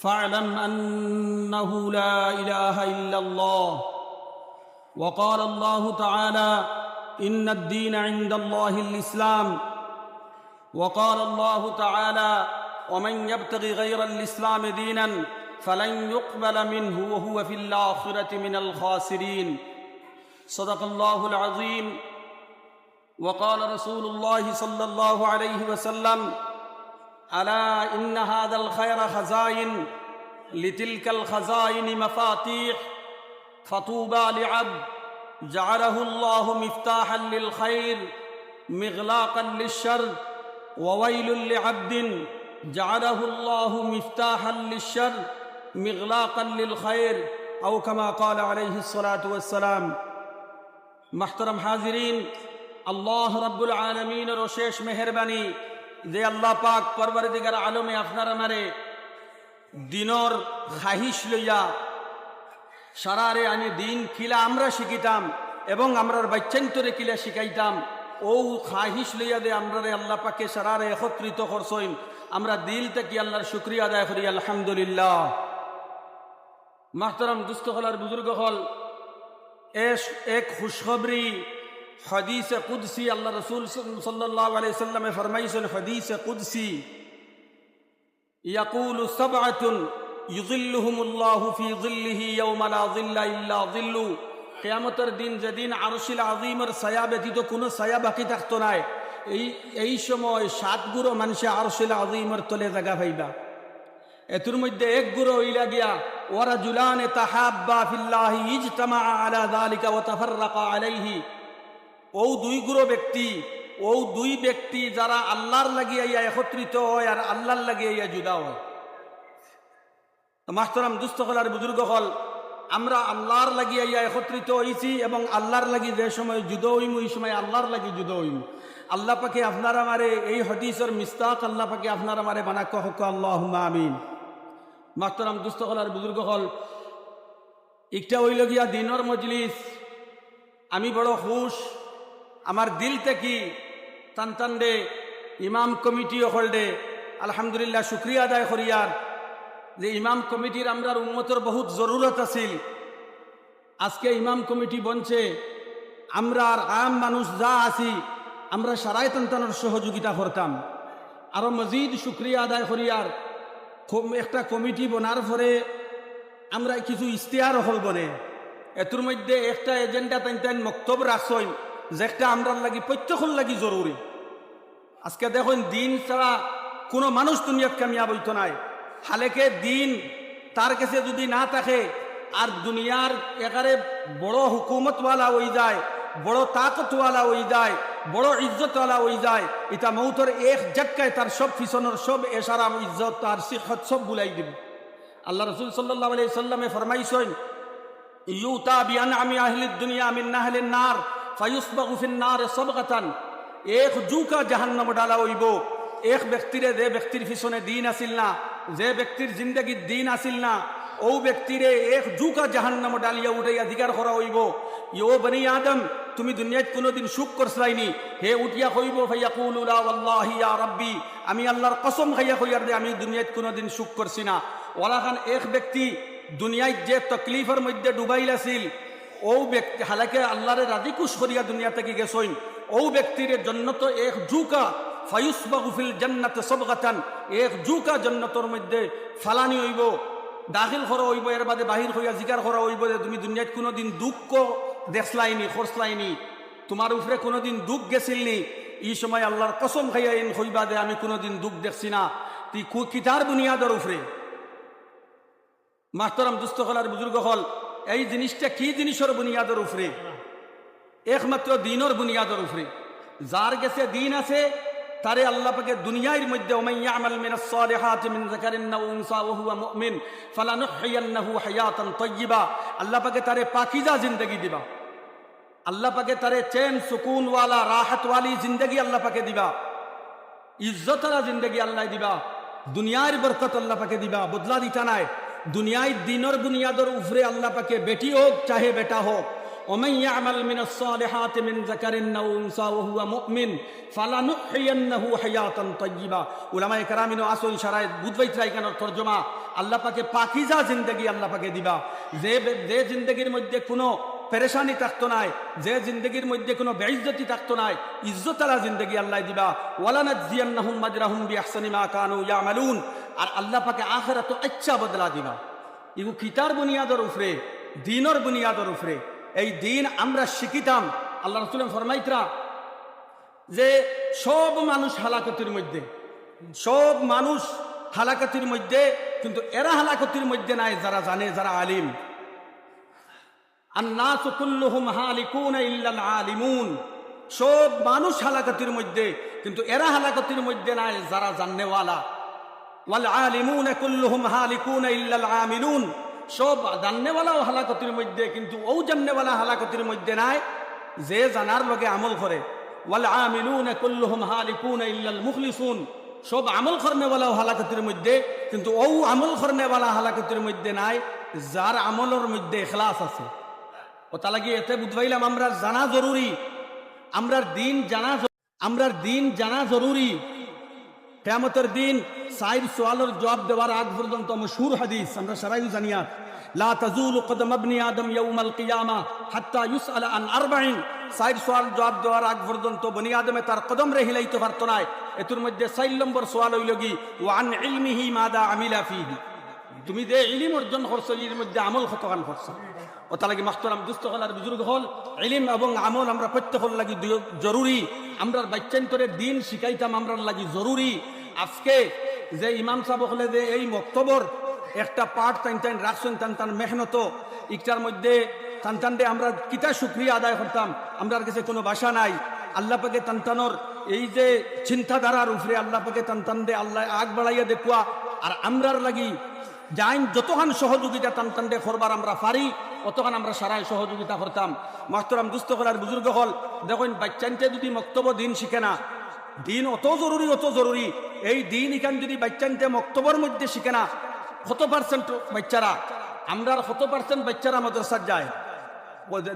فاعلم أنه لا إله إلا الله. وقال الله تعالى: إن الدين عند الله الإسلام. وقال الله تعالى: ومن يبتغي غير الإسلام دينا فلن يقبل منه وهو في الآخرة من الخاسرين. صدق الله العظيم. وقال رسول الله صلى الله عليه وسلم: ألا إن هذا الخير خزائن لتلك الخزائن مفاتيح فطوبى لعبد جعله الله مفتاحا للخير مغلاقا للشر وويل لعبد جعله الله مفتاحا للشر مغلاقا للخير أو كما قال عليه الصلاة والسلام. محترم حاضرین، আল্লাহ রব্বুল আলমিনের অশেষ মেহরবানি যে আল্লাহ পাক পরবর্তীকার আলমে আপনার আমারে দিনর খাহিস লইয়া সারারে আনি দিন কিলা আমরা শিখিতাম এবং আমরার বাচ্চান্তরে কিলা শিখাইতাম, ও খাহিস লইয়া দে আমরারে আল্লাহ পাকে সারারে একত্রিত করছইন। আমরা দিল থেকে আল্লাহর শুকরিয়া আদায় করি, আলহামদুলিল্লাহ। মাহতারাম দুস্থ হলার বুজুর্গ হল, এক খুশখবরি हदीस कुदसी अल्लाह रसूल सल्लल्लाहु अलैहि वसल्लम फरमाइसन, हदीस कुदसी यक़ूलु सबअतुन युज़िल्लुहुमुल्लाहु फी ज़िल्लिही यौमा ला ज़िल्ला इल्ला ज़िल्लु। क़यामतर दिन যেদিন আরশুল আযীমের ছায়া ব্যতীত কোনো ছায়া বাকি থাকতো না, এই সময় সাত গুরু মানুষে আরশুল আযীমের তলে জায়গা পাইবা। এর মধ্যে এক গুরু হইলা গিয়া ওয়ারাজুলান তাহাব্বা ফিল্লাহি ইজতামা আলা যালিকা ওয়া তাফাররাকা আলাইহি। ও দুই ব্যক্তি যারা আল্লাহর লাগিয়া একত্রিত হয় আর আল্লাহর লাগিয়া জুদা হয়। মাহতারাম দুস্থ হলার বুজুর্গ হল, আমরা আল্লাহর লাগিয়া একত্রিত হয়েছি এবং আল্লাহর লাগি যে সময় জুদো হইমু এই সময় আল্লাহর লাগি জুদো হইমু। আল্লাহ পাকে আপনার আমারে এই হাদিসের মিস্তাক আল্লাহ পাকে আপনার আমারে বানাক হক, আল্লাহুম্মা আমিন। মাহতারাম দুস্থ হলার বুজুর্গ হল, একটা হইল গিয়া দিনের মজলিস। আমি বড় খুশ, আমার দিল থেকে টান দে ইমাম কমিটি হলডে আলহামদুলিল্লাহ শুক্রিয়া আদায় করিয়ার যে ইমাম কমিটির আমরার উম্মতের বহুত জরুরত আছিল। আজকে ইমাম কমিটি বনছে, আমরা আর আম মানুষ যা আছি আমরা সারাই টানের সহযোগিতা করতাম। আরো মজিদ শুক্রিয়া আদায় করিয়ার একটা কমিটি বনার পরে আমরা কিছু ইশতেহার হল বনে, এর মধ্যে একটা এজেন্ডা টান মক্তব রাখছইন যেটা আমরার লাগি প্রত্যেকের লাগি জরুরি। আজকে দেখুন, দিন ছাড়া কোনো মানুষ দুনিয়াত কামিয়াব হইতো নাই। হালেকে দিন তার কাছে যদি না থাকে আর দুনিয়ার একারে বড় হুকুমতওয়ালা হয়ে যায়, বড় তাকতওয়ালা হয়ে যায়, বড় ইজ্জতওয়ালা হয়ে যায়, এটা মৌতর এক ঝটকায় তার সব পিছনের সব এশারাম ইজ্জত তার সিহত সব বুলাই দিবে। আল্লাহ রসুল সাল্লাল্লাহু আলাইহি সাল্লামে ফরমাইছেন, ইউতা বিআনআমি আহলিদ দুনিয়া মিন আহলিন নার ফায়ুসবাগু ফিন নার সাবগাতান। এক জুকা জাহান্নামে ডালা হইব এক ব্যক্তিরে, যে ব্যক্তির পিছনে দিন আসিল না, যে ব্যক্তির জিন্দগির দিন আসিল না, ও ব্যক্তিরে এক জুকা জাহান্নামে ডালিয়া উঠাইয়া জিকার করা হইব, ইও বনি আদম তুমি দুনিয়াত কোনোদিন সুখ করছাইনি। হে উঠিয়া কইব ফায়াকুলু লা ওয়াল্লাহি ইয়া রাব্বি, আমি আল্লাহর কসম খাইয়া কইয়ার দে আমি দুনিয়াত কোনোদিন সুখ করছি না। ওয়ালাখান এক ব্যক্তি দুনিয়ায় যে তকলিফের মধ্যে ডুবাইল আছিল, ও ব্যক্তি হালাকে আল্লাহরে রাজি খুশ করিয়া দুনিয়া থেকে গেছইন, ও ব্যক্তির জন্নত এক জুকা ফায়ুসবাগু ফিল জান্নাতি সাবগাতান, এক জুকা জান্নাতের মধ্যে ফালানি হইব, দাখিল করা হইব, এর বাদে বাহির হইয়া জিকার করা হইব যে তুমি দুনিয়াত কোনোদিন দুঃখ দেখলাইনি, খরসলাইনি, তোমার উপরে কোনোদিন দুঃখ গেছিলনি। এই সময় আল্লাহর কসম খাইয়া ইন হইবা দে আমি কোনোদিন দুঃখ দেখছি না। তুই কিতার বুনিয়াদের উপরে। মাহতারাম দুস্থ হলার বুজুর্গ হল, এই জিনিসটা কি জিনিসের বুনিয়াদের উপরে? একমাত্র দিনের বুনিয়াদের উপরে। যার কাছে দিন আছে তারে আল্লাহ পাকে দুনিয়ার মধ্যে ওমাইয়া আমাল মিনাস সালিহাতি মিন যাকারিন আও উনসা ওয়া হুয়া মুমিন ফালানুহইয়ান্নাহু হায়াতান তাইয়্যিবা, আল্লাহ পাকে তারে পাকিজা জিন্দেগি দিবা, আল্লাহ পাকে তারে চैन সুকুন ওয়ালা রাহত ওয়ালি জিন্দেগি আল্লাহ পাকে দিবা, ইজ্জতওয়ালা জিন্দেগি আল্লাহ দিবা, দুনিয়ার বরকত আল্লাহ পাকে দিবা। বদলা দিতা নাই। দুনিয়ায় দিনের বুনিয়াদের উপরে আল্লাহ পাকে বেটি হোক চাহে বেটা হোক, ومن يعمل من الصالحات من ذكر أو أنثى وهو مؤمن فلنحيينه حياة طيبة উলামায়ে কেরামিন আসল ইশারায় বুঝবাইতরা এখানের তরজমা আল্লাহ পাকে পাকিজা জিন্দেগি আল্লাহ পাকে দিবা যে জিন্দেগির মধ্যে কোনো পেরেশানি থাকতো নাই, যে জিন্দগির মধ্যে কোনো বেইজ্জতি থাকতো নাই, ইজ্জতওয়ালা জিন্দগি আল্লাহ দিবা। ওয়ালানাজিয়ান্নাহুম মাজরাহুম বিআহসানি মা কানু ইয়ামালুন, আর আল্লাহ পাকে আখিরাত আচ্ছা বদলা দিবা। ইগু কিতার বুনিয়াদের উপরে, দ্বীনের বুনিয়াদের উপরে। এই দ্বীন আমরা শিখিতাম। আল্লাহ রাসূল ফরমাইতরা যে সব মানুষ হালাকতির মধ্যে, সব মানুষ হালাকতির মধ্যে, কিন্তু এরা হালাকতির মধ্যে নাই যারা জানে, যারা আলিম। আন্নাসু কুল্লুহুম হালিকুন ইল্লাল আলিমুন, সব মানুষ হালাকতির মধ্যে, কিন্তু এরা হালাকতির মধ্যে নাই যারা জাননেওয়ালা। ওয়াল আলিমুন কুল্লুহুম হালিকুন ইল্লাল আমিলুন, সব জাননেওয়ালাও হালাকতির মধ্যে, কিন্তু ও জাননেওয়ালা হালাকতির মধ্যে নাই যে জানার লগে আমল করে। ওয়াল আমিলুন কুল্লুহুম হালিকুন ইল্লাল মুখলিসুন, সব আমল করনেওয়ালাও হালাকতির মধ্যে, কিন্তু ও আমল করনেওয়ালা হালাকতির মধ্যে নাই যার আমলের মধ্যে ইখলাস আছে। ও তা লাগি এতে বুঝবাইলাম আমরা জানা জরুরি, আমরার দিন জানা জরুরি। কিয়ামতের দিন সাইর সোয়ালের জবাব দেওয়ার আগ পর্যন্ত মশহুর হাদিস আমরা সবাই জানিয়া, লা তাজুলু কদম ইবনি আদম ইয়াউমাল কিয়ামা হাত্তা ইউসআলা আন আরবাইন, সাইর সোয়াল জবাব দেওয়ার আগ পর্যন্ত বনি আদমে তার কদম রে হিলাইতে পারত না। এর মধ্যে ৪ নম্বর সোয়াল হইল কি, ওয়া আন ইলমিহি মাদা আমিলা ফিহি, তুমি যে ইলম অর্জন করছো এর মধ্যে আমল কতখান করছো। ও তা লাগি মাহতারাম দুস্থ হল আর বুজুর্গ হল, ইলম এবং আমল আমরা প্রত্যেকের লাগি জরুরি। আমরা বাচ্চান্তরে দিন শিখাইতাম আমরার লাগি জরুরি। আজকে যে ইমাম সাহেব হলে যে এই মক্তবর একটা পাঠ টান রাখছেন, টান মেহনত ইকটার মধ্যে টান দে আমরা কিতা শুকরিয়া আদায় করতাম, আমরার কাছে কোনো ভাষা নাই। আল্লাহ পাকে টানটানোর এই যে চিন্তাধারার উপরে আল্লাহ পাকে টান দে, আল্লাহ আগ বাড়াইয়া দেখুয়া, আর আমরার লাগি যাইন যতখান সহযোগিতা টান দে করবার আমরা পারি অতখান আমরা সারাই সহযোগিতা করতাম। মাহতারাম দুস্থ হল আর বুজুর্গ হল, দেখুন বাচ্চানতে যদি মক্তব্য দিন শিখে না, দিন অত জরুরি, এই দিন এখান যদি বাচ্চানতে মক্তব্যের মধ্যে শিখে না, কত পার্সেন্ট বাচ্চারা, আমরার কত পার্সেন্ট বাচ্চারা মাদ্রাসাত যায়,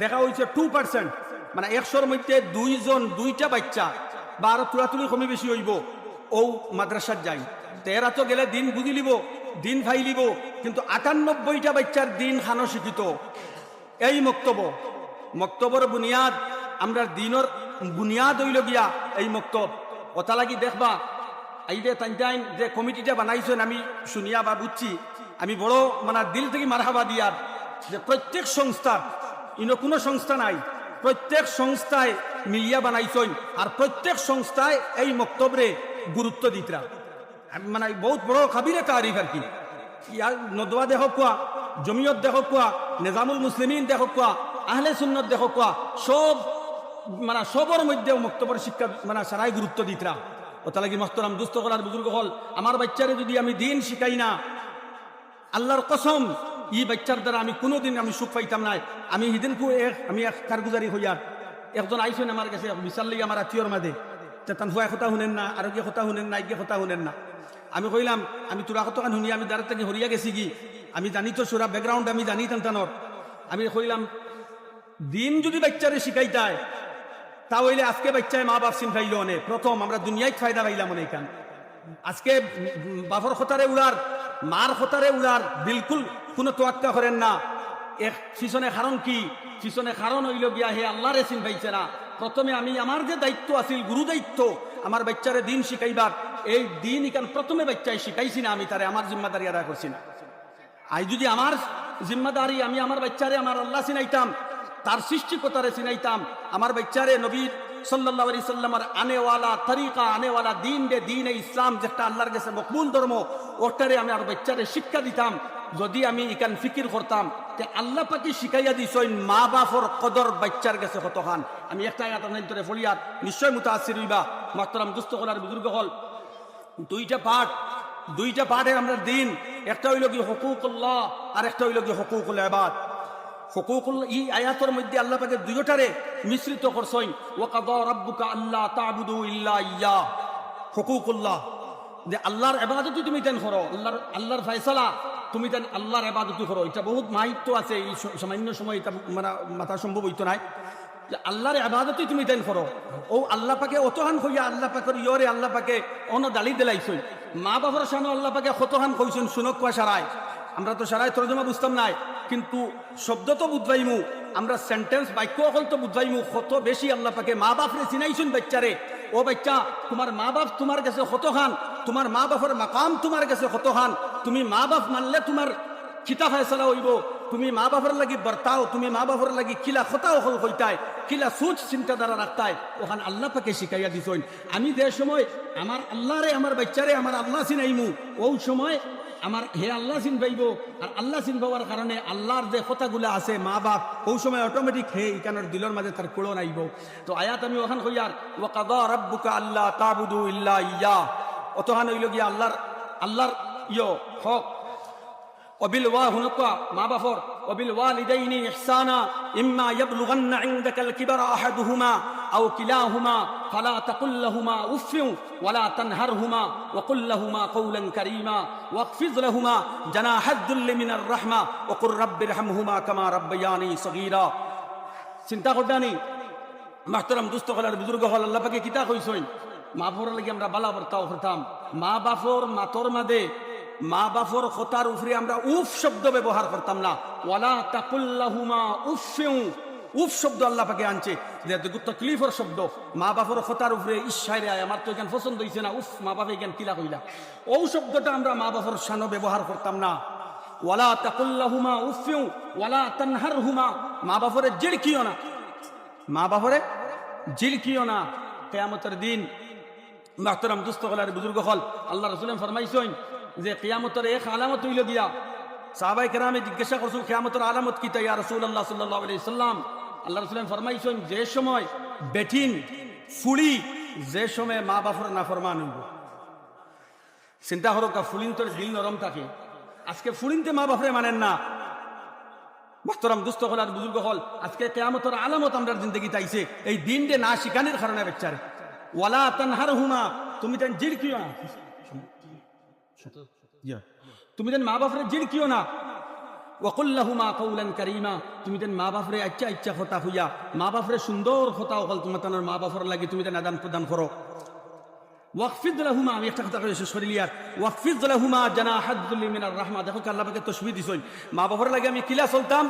দেখা হয়েছে 2%, মানে 100-র মধ্যে 2টা বাচ্চা বা আরো তুলাতুলি কমে বেশি হইব ও মাদ্রাসাত যায়। এরা তো গেলে দিন বুঝি লিব, দিন ভাই লিব, কিন্তু 98টা বাচ্চার দিন খানো শিখিত। এই মক্তবর বুনিয়াদ, আমরা দিনের বুনিয়াদ হইল গিয়া এই মক্তব। ওটা লাগি দেখবা এই যে টাইম যে কমিটিটা বানাইছেন, আমি শুনিয়া বা বুঝছি, আমি বড় মানে দিল থেকে মারহাবা দিয়ার, যে প্রত্যেক সংস্থা, কোনো সংস্থা নাই, প্রত্যেক সংস্থায় মিলিয়া বানাইছেন, আর প্রত্যেক সংস্থায় এই মক্তবরে গুরুত্ব দিতরা। মানে বহুত বড় খাবিরে তারিফ আর কি। ইয়ার নদওয়া দেখ কোয়া, জমিয়ত দেখ কোয়া, নিজামুল মুসলিমিন দেখ কোয়া, আহলে সুন্নত দেখ কোয়া, সব মানে সবর মধ্যে মক্তবর শিক্ষা মানে সারাই গুরুত্ব দিতরা। ওটা লাগি মাহতারাম দুস্থ করার বুজুর্গ হল, আমার বাচ্চারে যদি আমি দিন শিখাই না, আল্লাহর কসম ই বাচ্চার দ্বারা আমি কোনোদিন আমি সুখ পাইতাম নাই। আমি হিদিনকু আমি এক কারগুজারি হইয়া একজন আইসেন আমার কাছে বিচার লই, আমার আত্মীয়র মাঝে, তান ফুয়া কথা শুনেন না, আর গিয়ে কথা শুনেন না, গিয়ে কথা শুনেন না। আমি কইলাম আমি তোরা কতখান শুনি, আমি দ্বারা থেকে হরিয়া গেছি কি, আমি জানি তো সুরা ব্যাকগ্রাউন্ড আমি জানি টানটানোর। আমি কইলাম দিন যদি বাচ্চারে শিখাইতায়, তা হইলে আজকে বাচ্চায় মা বাপ চিন পাইল অনেক, প্রথম আমরা দুনিয়ায় ফায়দা পাইলাম অনেক। আজকে বাপর খতারে উড়ার, মার খতারে উড়ার বিলকুল কোনো তোয়াক্কা করেন না। পিছনে কারণ কি? পিছনে কারণ হইল গিয়া হে আল্লাহরে চিন পাইছে না। প্রথমে আমি আমার যে দায়িত্ব আছিল, গুরু দায়িত্ব, আমার বাচ্চারে দিন শিখাইবার, এই দিন ইকান প্রথমে বাচ্চায় শিখাইছি না, আমি তারে আমার জিম্মাদারি আদায় করছি না। আই যদি আমার জিম্মাদারি, আমি আমার বাচ্চারে আমার আল্লাহ চিনাইতাম, তার সৃষ্টিকতারে চিনাইতাম, আমার বাচ্চারে নবীর সাল্লাল্লাহু আলাইহি সাল্লামের আনেওয়ালা তরিকা, আনেওয়ালা দিন দে দিন ইসলাম, যেটা আল্লাহর কাছে মকবুল ধর্ম, ওটারে আমি আর বাচ্চারে শিক্ষা দিতাম। যদি আমি ইকান ফিকির করতাম যে আল্লাহ পাকি শিখাইয়া দিছেন মা বাপর কদর বাচ্চার কাছে কতখান, আমি একটা আয়াত ধরে ফলিয়াত নিশ্চয় মুতাআসসির হইবা। মাহতারাম দুস্থ করার বুজুর্গ হল, দুইটা পাঠে আমরা দিন, একটা হইল কি হুকুকুল্লাহ, আর একটা হইল কি হুকুকুল ইবাদ। হুকুকুল এই আয়াতের মধ্যে আল্লাহ পাকে দুইটারে মিশ্রিত করছেন। ওয়া কাদা রাব্বুকা আল্লা তা'বুদু ইল্লা ইয়্যা, হুকুকুল্লাহ, যে আল্লাহর ইবাদত তুমি তেন করো, আল্লাহর ফয়সালা তুমি তাই আল্লাহর ইবাদত করো। এটা বহুত মাহিত্য আছে, এই সামান্য সময় এটা মানে মাথা সম্ভব হইতো নাই যে আল্লাহর ইবাদতই তুমি তাই করো। ও আল্লাহ পাকে অতহান হইয়া আল্লাহ পাকের ইয়রে আল্লাহ পাকে অন্য দালি দিলাইছই। মা বাবার সামনে আল্লাহ পাকে কতহান কইছেন শুনক কোয়া সারায়। আমরা তো সারায় তরজমা বুঝতাম নাই, কিন্তু শব্দ তো বুঝবাইমু, আমরা সেন্টেন্স বাক্য অকল তো বুঝবাইমু। কত বেশি আল্লাহ পাকে মা বাপরে চিনাইছেন বাচ্চারে। ও বাচ্চা, তোমার মা বাপ তোমার কাছে কতখান, তোমার মা বাপের মাকাম তোমার কাছে কতখান, তুমি মা বাপ মানলে তোমার কিতা ফয়সালা হইব, তুমি মা বাপের লাগি বর্তাও, তুমি মা বাপের লাগি কিলা খতাও হল হইতায়, কিলা সুচ চিন্তাধারা রাখতায়, ওখান আল্লাহ পাকে শিখাইয়া দিছেন। আমি যে সময় আমার আল্লাহরে আমার বাচ্চারে আমার আল্লাহ চিনাইমু, ও সময় আমার হে আল্লাহ চিন পাইব। আর আল্লাহ চিন পাওয়ার কারণে আল্লাহর যে কথাগুলো আছে মা বাপ, ওই সময় অটোমেটিক হে ইকানোর দিলের মাঝে তার কুড়ন আইব। তো আয়াত আমি ওখান কইয়ার ওয়া কাদা রাব্বুকা আল্লা তা'বুদু ইল্লা ইয়্যা, অতহান হইল গিয়া আল্লাহর হক। وبال هنقا ما بفر وبالوالدين إحسانا إما يبلغن عندك الكبر أحدهما أو كلاهما فلا تقل لهما أف ولا تنهرهما وقل لهما قولا كريما واخفض لهما جناح الذل من الرحمة وقل رب ارحمهما كما ربياني صغيرا। চিন্তা করদানি محترم دوست হলার বুজুর্গ হল আল্লাহ পাকে কিতা কইছেন, মা বাপর লাগি আমরা বালা বর্তাও করতাম। মা বাপর মাতর মাদে মা বাপর কথার উপরে আমরা উফ শব্দ ব্যবহার করতাম না। ওয়ালা তাকুল্লাহুমা উফিউ, উফ শব্দ আল্লাহ পাকে আনছে যে তকলিফের শব্দ। মা বাপর কথার উপরে ইশারে আয় আমার তো এখান পছন্দ হইছে না, উফ মা বাপে এখান কিলা কইলা, ও শব্দটা আমরা মা বাপর শানো ব্যবহার করতাম না। ওয়ালা তাকুল্লাহুমা উফিউ ওয়ালা তানহারহুমা, মা বাপরে জিড়কিও না, মা বাপরে জিড়কিও না। কিয়ামতের দিন মাহতারাম দুস্থ হলার বুজুর্গ হল আল্লাহ রাসূল ফরমাইছেন যে কিয়ামতের এক আলামত হইল গিয়া। সাহাবায়ে কেরামে জিজ্ঞাসা করছেন কিয়ামতের আলামত কি ইয়া রাসূলুল্লাহ সাল্লাল্লাহু আলাইহি সাল্লাম। আল্লাহ রাসূল ফরমাইছেন যে সময় বেটিন ফুলি, যে সময় মা বাপের নাফরমান হইব। চিন্তা করো কা ফুলিন তোর দিল নরম থাকে, আজকে ফুলিনতে মা বাপরে মানেন না। মাহতারাম দুস্থ হলার বুজুর্গ হল আজকে কিয়ামতের আলামত আমরা জিন্দেগিতে আইছে এই দিনটা না শিখানোর কারণে বেচারে। ওয়ালা তানহারহুমা, তুমি তেন জিড়কিও না, তুমি তেন মা বাপরে জিড়কিও না। ওয়াকুল লাহুমা কাওলান কারীমা, তুমি তেন মা বাপরে আচ্ছা ইচ্ছা কথা হইয়া মা বাপরে সুন্দর কথা হল তোমার তানোর মা বাপর লাগি তুমি তেন আদান প্রদান করো। ওয়াকফিদ লাহুমা, আমি একটা কথা কইছি শরীলিয়ার, ওয়াকফিদ লাহুমা জানাহাদ যুল্লি মিনার রাহমা। দেখো কি আল্লাহ পাকে তসবিহ দিছেন, মা বাপর লাগে আমি কিলা চলতাম,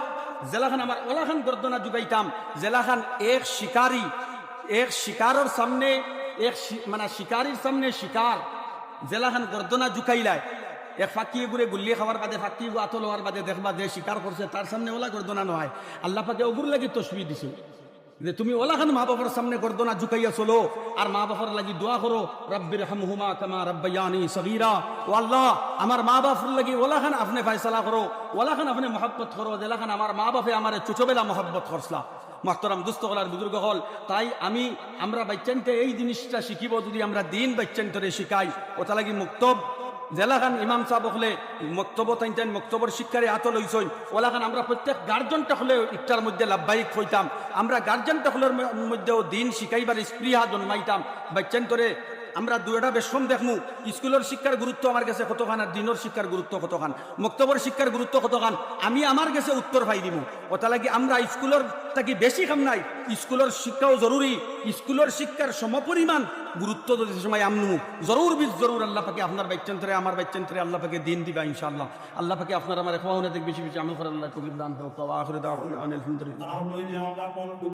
জেলাখান আমার ওলাখান গর্দনা জুগাইতাম। জেলাখান এক শিকারের সামনে মানে শিকারির সামনে শিকার জেলাখান গর্দনা জুকাইলায়, এক ফাঁকি ঘুরে গুল্লি খাওয়ার বাদে ফাঁকি আতল হওয়ার বাদে দেখবা যে শিকার করছে তার সামনে ওলা গর্দনা নয়। আল্লাহ পাকে ওগুর লাগি তসবিহ দিছে যে তুমি ওলাখান মা বাবার সামনে গর্দনা ঝুকাইয়া চলো আর মা বাবার লাগি দোয়া করো, রব্বির হামহুমা কামা রব্বায়ানি সগীরা। ও আল্লাহ, আমার মা বাবার লাগি ওলাখান আপনি ফয়সালা করো, ওলাখান আপনি মহব্বত করো যেলাখান আমার মা বাপে আমার ছোটবেলা মহব্বত করছলা। মাহতারাম দুস্থ হলার বুজুর্গ হল, তাই আমরা বাচ্চানতে এই জিনিসটা শিখিব যদি আমরা দিন বাচ্চান্তরে শিখাই। ওটা লাগি মুক্তব জেলাখান ইমাম সাহেব হলে মক্তব তাইতেন, মক্তবর শিক্ষারে আত লইছই ওলাখান আমরা প্রত্যেক গার্জনটা হলে ইটার মধ্যে লাভবাহিক হইতাম। আমরা গার্জনটা হলের মধ্যেও দিন শিখাইবার স্পৃহা জন্মাইতাম। বাচ্চান্তরে আমরা দুইটা বেশম দেখমু, স্কুলের শিক্ষার গুরুত্ব আমার কাছে কতখান আর দিনের শিক্ষার গুরুত্ব কতখান, মক্তবর শিক্ষার গুরুত্ব কতখান, আমি আমার কাছে উত্তর পাই দিব। ওটা লাগি আমরা স্কুলের থাকি বেশি কাম নাই, স্কুলের শিক্ষাও জরুরি, স্কুলের শিক্ষার সমপরিমাণ গুরুত্ব যদি সময় আমনু জরুর জরুর আল্লাহ পাকে আপনার বাচ্চান্তরে আমার বাচ্চান্তরে আল্লাহ পাকে দিন দিবা ইনশাআল্লাহ। আল্লাহ পাকে আপনার আমার খাওয়ানো বেশি বেশি আমল করার আল্লাহ কবির দান হোক।